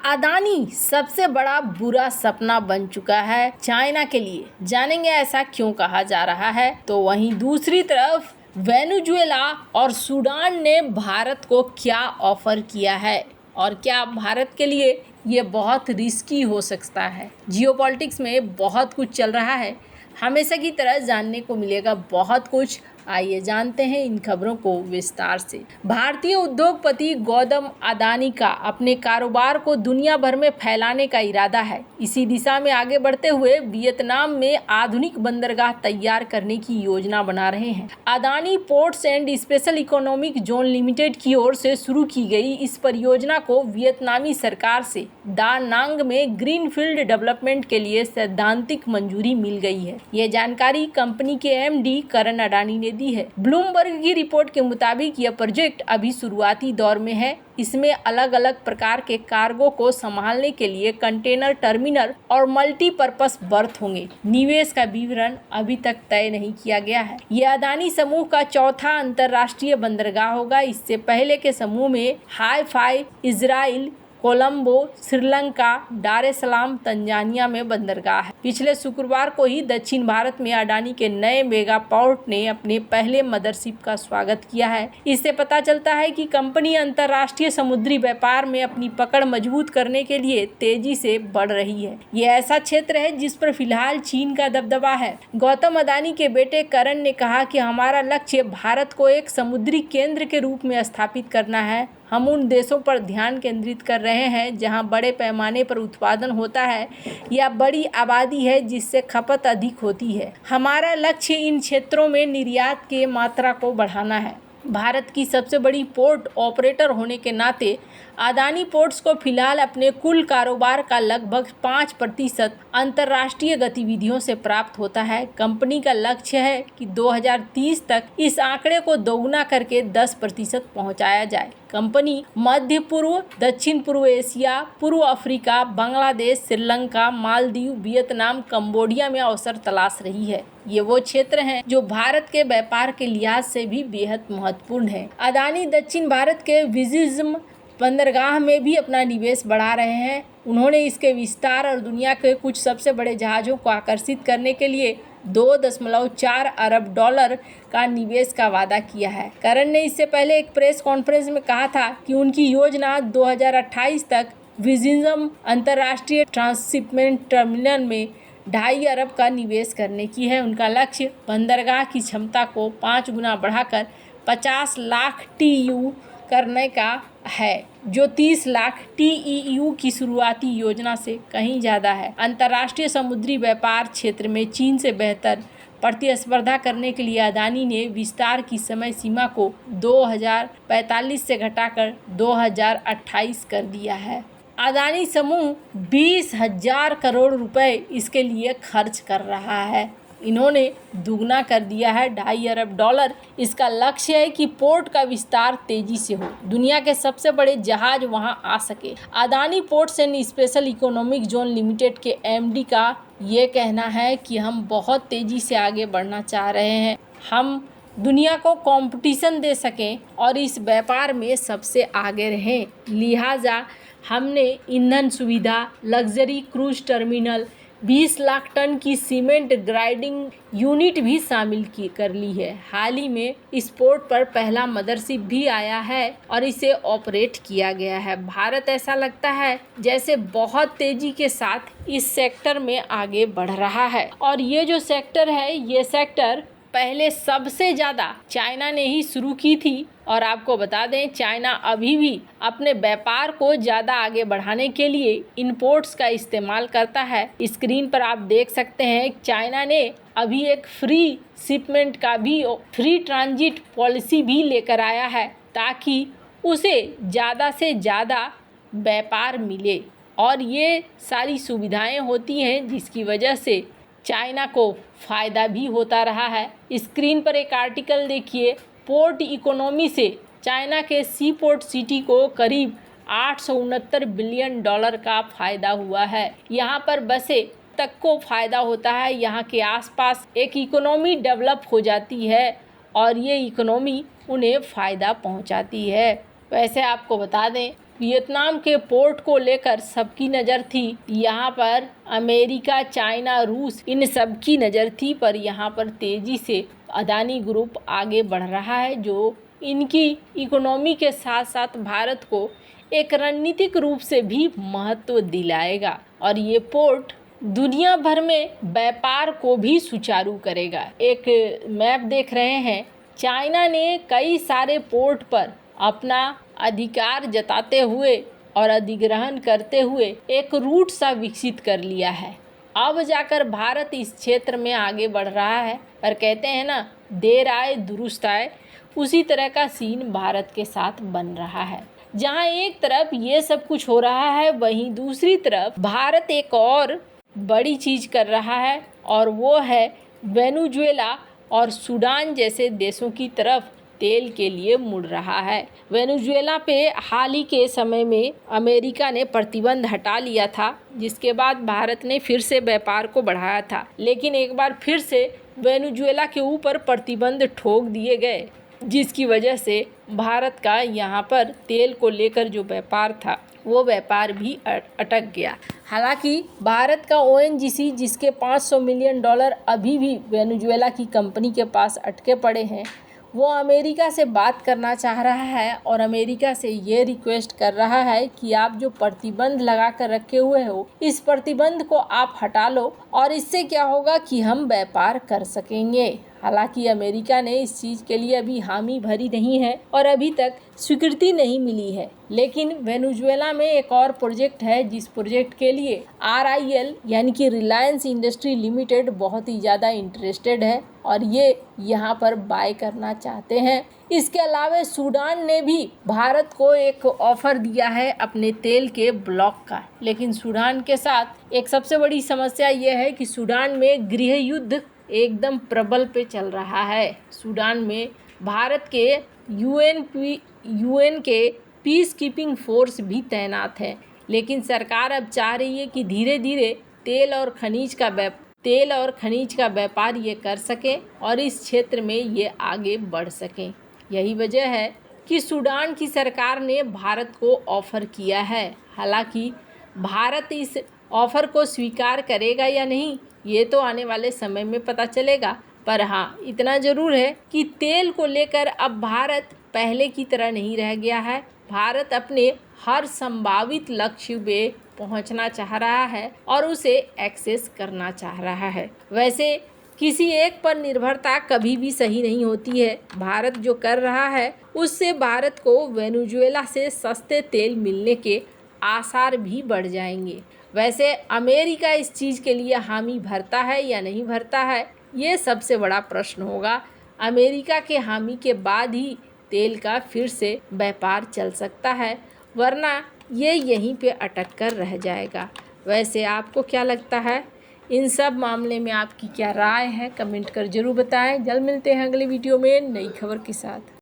अदानी सबसे बड़ा बुरा सपना बन चुका है चाइना के लिए? जानेंगे ऐसा क्यों कहा जा रहा है। तो वहीं दूसरी तरफ वेनेजुएला और सूडान ने भारत को क्या ऑफर किया है और क्या भारत के लिए ये बहुत रिस्की हो सकता है। जियोपॉलिटिक्स में बहुत कुछ चल रहा है, हमेशा की तरह जानने को मिलेगा बहुत कुछ। आइए जानते हैं इन खबरों को विस्तार से। भारतीय उद्योगपति गौतम अदानी का अपने कारोबार को दुनिया भर में फैलाने का इरादा है। इसी दिशा में आगे बढ़ते हुए वियतनाम में आधुनिक बंदरगाह तैयार करने की योजना बना रहे हैं। Adani ports and special economic zone limited की ओर से शुरू की गई इस परियोजना को वियतनामी सरकार से दा नांग में ग्रीनफील्ड डेवलपमेंट के लिए सैद्धांतिक मंजूरी मिल गई है। ये जानकारी कंपनी के एमडी करण अडानी ने दी है। ब्लूमबर्ग की रिपोर्ट के मुताबिक यह प्रोजेक्ट अभी शुरुआती दौर में है। इसमें अलग अलग प्रकार के कार्गो को संभालने के लिए कंटेनर टर्मिनल और मल्टीपर्पस बर्थ होंगे। निवेश का विवरण अभी तक तय नहीं किया गया है। यह अदानी समूह का चौथा अंतर्राष्ट्रीय बंदरगाह होगा। इससे पहले के समूह में हाइफाई, इजराइल, कोलंबो, श्रीलंका, डार एस सलाम, तंजानिया में बंदरगाह है। पिछले शुक्रवार को ही दक्षिण भारत में अडानी के नए मेगा पोर्ट ने अपने पहले मदरशिप का स्वागत किया है। इससे पता चलता है कि कंपनी अंतर्राष्ट्रीय समुद्री व्यापार में अपनी पकड़ मजबूत करने के लिए तेजी से बढ़ रही है। ये ऐसा क्षेत्र है जिस पर फिलहाल चीन का दबदबा है। गौतम अदानी के बेटे करण ने कहा कि हमारा लक्ष्य भारत को एक समुद्री केंद्र के रूप में स्थापित करना है। हम उन देशों पर ध्यान केंद्रित कर रहे हैं जहां बड़े पैमाने पर उत्पादन होता है या बड़ी आबादी है जिससे खपत अधिक होती है। हमारा लक्ष्य इन क्षेत्रों में निर्यात की मात्रा को बढ़ाना है। भारत की सबसे बड़ी पोर्ट ऑपरेटर होने के नाते अदानी पोर्ट्स को फिलहाल अपने कुल कारोबार का लगभग 5% अंतर्राष्ट्रीय गतिविधियों से प्राप्त होता है। कंपनी का लक्ष्य है कि 2030 तक इस आंकड़े को दोगुना करके 10% पहुंचाया जाए। कंपनी मध्य पूर्व, दक्षिण पूर्व एशिया, पूर्व Africa, Bangladesh, Sri Lanka, Maldives, Vietnam, Cambodia में अवसर तलाश रही है। ये वो क्षेत्र हैं जो भारत के व्यापार के लिहाज से भी बेहद महत्वपूर्ण है। अदानी दक्षिण भारत के विजिज्म बंदरगाह में भी अपना निवेश बढ़ा रहे हैं। उन्होंने इसके विस्तार और दुनिया के कुछ सबसे बड़े जहाज़ों को आकर्षित करने के लिए $2.4 अरब का निवेश का वादा किया है। करण ने इससे पहले एक प्रेस कॉन्फ्रेंस में कहा था कि उनकी योजना 2028 तक विजिज्म अंतर्राष्ट्रीय ट्रांसशिपमेंट टर्मिनल में 2.5 अरब का निवेश करने की है। उनका लक्ष्य बंदरगाह की क्षमता को 5 गुना बढ़ाकर 50 लाख TEU करने का है, जो 30 लाख TEU की शुरुआती योजना से कहीं ज़्यादा है। अंतर्राष्ट्रीय समुद्री व्यापार क्षेत्र में चीन से बेहतर प्रतिस्पर्धा करने के लिए अदानी ने विस्तार की समय सीमा को 2045 से घटाकर 2028 कर दिया है। अदानी समूह 20,000 करोड़ रुपए इसके लिए खर्च कर रहा है। इन्होंने दुगना कर दिया है, $2.5 अरब। इसका लक्ष्य है कि पोर्ट का विस्तार तेजी से हो, दुनिया के सबसे बड़े जहाज वहां आ सके। Adani ports and special economic zone limited के एमडी का ये कहना है कि हम बहुत तेजी से आगे बढ़ना चाह रहे हैं। हम दुनिया को कंपटीशन दे सकें और इस व्यापार में सबसे आगे रहें। लिहाजा हमने ईंधन सुविधा, luxury cruise terminal, 20 lakh ton की सीमेंट ग्राइंडिंग यूनिट भी शामिल कर ली है। हाल ही में इस पोर्ट पर पहला मदरशिप भी आया है और इसे ऑपरेट किया गया है। भारत ऐसा लगता है जैसे बहुत तेजी के साथ इस सेक्टर में आगे बढ़ रहा है और ये जो सेक्टर है, ये सेक्टर पहले सबसे ज़्यादा चाइना ने ही शुरू की थी। और आपको बता दें, चाइना अभी भी अपने व्यापार को ज़्यादा आगे बढ़ाने के लिए इंपोर्ट्स का इस्तेमाल करता है। स्क्रीन पर आप देख सकते हैं चाइना ने अभी एक फ्री शिपमेंट का भी, फ्री ट्रांजिट पॉलिसी भी लेकर आया है ताकि उसे ज़्यादा से ज़्यादा व्यापार मिले और ये सारी सुविधाएं होती हैं जिसकी वजह से चाइना को फ़ायदा भी होता रहा है। स्क्रीन पर एक आर्टिकल देखिए। पोर्ट इकोनॉमी से चाइना के सी पोर्ट सिटी को करीब $869 बिलियन का फ़ायदा हुआ है। यहाँ पर बसे तक को फ़ायदा होता है। यहाँ के आसपास एक इकोनॉमी डेवलप हो जाती है और ये इकोनॉमी उन्हें फ़ायदा पहुँचाती है। वैसे आपको बता दें, वियतनाम के पोर्ट को लेकर सबकी नज़र थी। यहाँ पर अमेरिका, चाइना, रूस, इन सब की नज़र थी, पर यहाँ पर तेज़ी से अदानी ग्रुप आगे बढ़ रहा है, जो इनकी इकोनॉमी के साथ साथ भारत को एक रणनीतिक रूप से भी महत्व दिलाएगा और ये पोर्ट दुनिया भर में व्यापार को भी सुचारू करेगा। एक मैप देख रहे हैं, चाइना ने कई सारे पोर्ट पर अपना अधिकार जताते हुए और अधिग्रहण करते हुए एक रूट सा विकसित कर लिया है। अब जाकर भारत इस क्षेत्र में आगे बढ़ रहा है, पर कहते हैं ना, देर आए दुरुस्त आए, उसी तरह का सीन भारत के साथ बन रहा है। जहां एक तरफ ये सब कुछ हो रहा है, वहीं दूसरी तरफ भारत एक और बड़ी चीज़ कर रहा है और वो है वेनेजुएला और सूडान जैसे देशों की तरफ तेल के लिए मुड़ रहा है। वेनेजुएला पे हाल ही के समय में अमेरिका ने प्रतिबंध हटा लिया था, जिसके बाद भारत ने फिर से व्यापार को बढ़ाया था, लेकिन एक बार फिर से वेनेजुएला के ऊपर प्रतिबंध ठोक दिए गए, जिसकी वजह से भारत का यहाँ पर तेल को लेकर जो व्यापार था वो व्यापार भी अटक गया। हालांकि भारत का ONGC, जिसके $500 मिलियन अभी भी वेनेजुएला की कंपनी के पास अटके पड़े हैं, वो अमेरिका से बात करना चाह रहा है और अमेरिका से ये रिक्वेस्ट कर रहा है कि आप जो प्रतिबंध लगा कर रखे हुए हो, इस प्रतिबंध को आप हटा लो और इससे क्या होगा कि हम व्यापार कर सकेंगे। हालांकि अमेरिका ने इस चीज़ के लिए अभी हामी भरी नहीं है और अभी तक स्वीकृति नहीं मिली है, लेकिन वेनेजुएला में एक और प्रोजेक्ट है, जिस प्रोजेक्ट के लिए RIL यानी कि रिलायंस इंडस्ट्री लिमिटेड बहुत ही ज़्यादा इंटरेस्टेड है और ये यहाँ पर बाय करना चाहते हैं। इसके अलावा सूडान ने भी भारत को एक ऑफर दिया है अपने तेल के ब्लॉक का, लेकिन सूडान के साथ एक सबसे बड़ी समस्या ये है कि सूडान में गृह युद्ध एकदम प्रबल पे चल रहा है। सूडान में भारत के UN के पीस कीपिंग फोर्स भी तैनात है, लेकिन सरकार अब चाह रही है कि धीरे धीरे तेल और खनिज का व्यापार ये कर सके और इस क्षेत्र में ये आगे बढ़ सकें। यही वजह है कि सूडान की सरकार ने भारत को ऑफ़र किया है। हालांकि भारत इस ऑफ़र को स्वीकार करेगा या नहीं, ये तो आने वाले समय में पता चलेगा, पर हाँ, इतना ज़रूर है कि तेल को लेकर अब भारत पहले की तरह नहीं रह गया है। भारत अपने हर संभावित लक्ष्य पे पहुंचना चाह रहा है और उसे एक्सेस करना चाह रहा है। वैसे किसी एक पर निर्भरता कभी भी सही नहीं होती है। भारत जो कर रहा है उससे भारत को वेनेजुएला से सस्ते तेल मिलने के आसार भी बढ़ जाएंगे। वैसे अमेरिका इस चीज़ के लिए हामी भरता है या नहीं भरता है, ये सबसे बड़ा प्रश्न होगा। अमेरिका के हामी के बाद ही तेल का फिर से व्यापार चल सकता है, वरना ये यहीं पे अटक कर रह जाएगा। वैसे आपको क्या लगता है, इन सब मामले में आपकी क्या राय है, कमेंट कर ज़रूर बताएं। जल्द मिलते हैं अगले वीडियो में नई खबर के साथ।